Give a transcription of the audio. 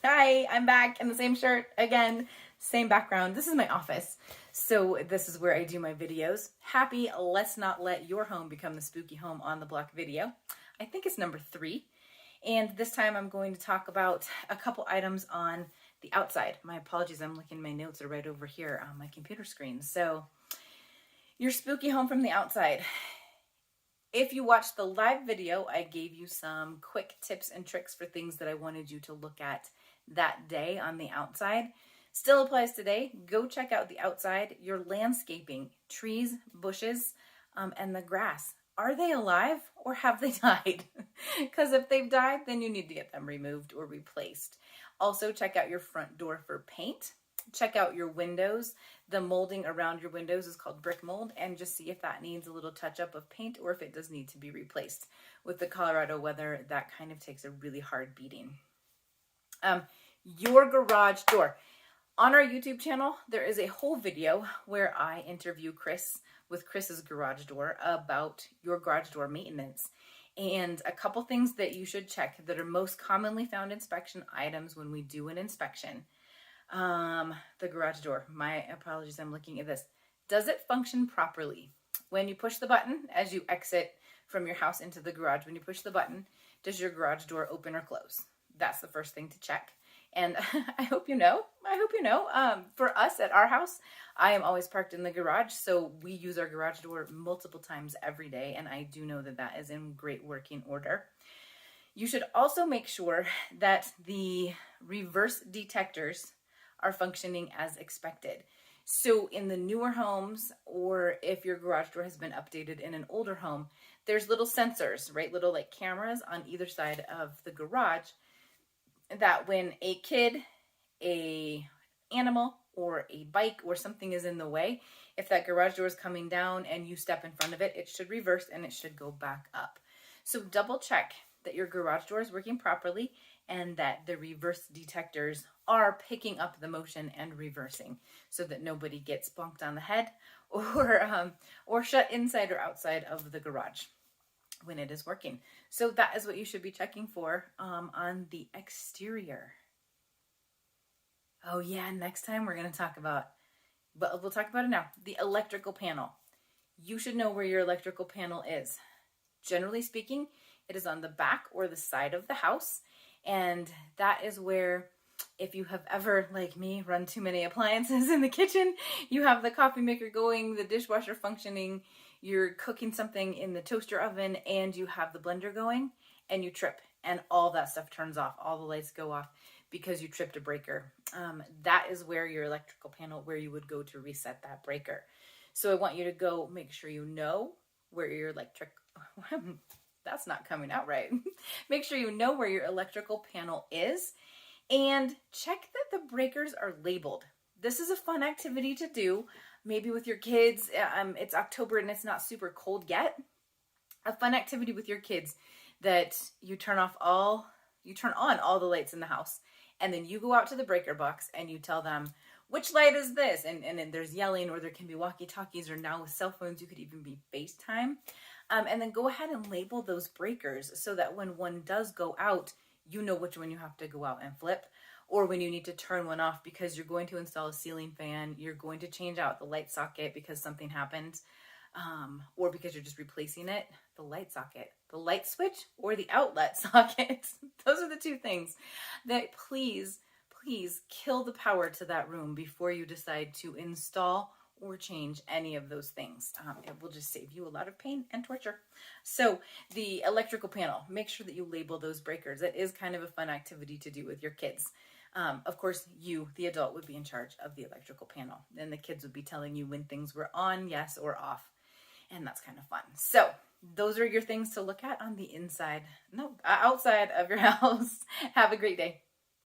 Hi, I'm back in the same shirt again, same background. This is my office. So this is where I do my videos. Happy Let's Not Let Your Home Become the Spooky Home on the Block video. I think it's number 3. And this time I'm going to talk about a couple items on the outside. My apologies, I'm looking, my notes are right over here on my computer screen. So your spooky home from the outside. If you watched the live video, I gave you some quick tips and tricks for things that I wanted you to look at that day on the outside. Still applies today. Go check out the outside, your landscaping, trees, bushes, and the grass. Are they alive or have they died? Because if they've died, then you need to get them removed or replaced. Also, check out your front door for paint. Check out your windows. The molding around your windows is called brick mold, and just see if that needs a little touch up of paint or if it does need to be replaced. With the Colorado weather, that kind of takes a really hard beating. Your garage door. On our YouTube channel, there is a whole video where I interview Chris with Chris's garage door about your garage door maintenance. And a couple things that you should check that are most commonly found inspection items when we do an inspection. The garage door. My apologies, I'm looking at this. Does it function properly? When you push the button, as you exit from your house into the garage, when you push the button, does your garage door open or close? That's the first thing to check. And I hope you know. For us at our house, I am always parked in the garage, so we use our garage door multiple times every day, and I do know that that is in great working order. You should also make sure that the reverse detectors are functioning as expected. So in the newer homes, or if your garage door has been updated in an older home, there's little sensors, right? Little like cameras on either side of the garage that when a kid, a animal, or a bike or something is in the way, if that garage door is coming down and you step in front of it, it should reverse and it should go back up. So double check that your garage door is working properly and that the reverse detectors are picking up the motion and reversing so that nobody gets bonked on the head or shut inside or outside of the garage when it is working. So that is what you should be checking for on the exterior. Oh yeah, next time we're going to talk about, but we'll talk about it now, the electrical panel. You should know where your electrical panel is. Generally speaking, it is on the back or the side of the house, and that is where, if you have ever, like me, run too many appliances in the kitchen, you have the coffee maker going, the dishwasher functioning, you're cooking something in the toaster oven, and you have the blender going, and you trip, and all that stuff turns off. All the lights go off because you tripped a breaker. That is where your electrical panel, where you would go to reset that breaker. So I want you to go make sure you know where your that's not coming out right. Make sure you know where your electrical panel is and check that the breakers are labeled. This is a fun activity to do, maybe with your kids. It's October and it's not super cold yet. A fun activity with your kids that you turn on all the lights in the house, and then you go out to the breaker box and you tell them, which light is this? And then there's yelling, or there can be walkie-talkies, or now with cell phones, you could even be FaceTime. And then go ahead and label those breakers so that when one does go out, you know which one you have to go out and flip, or when you need to turn one off because you're going to install a ceiling fan, you're going to change out the light socket because something happened, or because you're just replacing it, the light socket, the light switch, or the outlet socket. Those are the two things that please kill the power to that room before you decide to install or change any of those things. It will just save you a lot of pain and torture. So the electrical panel, make sure that you label those breakers. It is kind of a fun activity to do with your kids. Of course, you, the adult, would be in charge of the electrical panel, and the kids would be telling you when things were on, yes, or off. And that's kind of fun. So those are your things to look at on the outside of your house. Have a great day.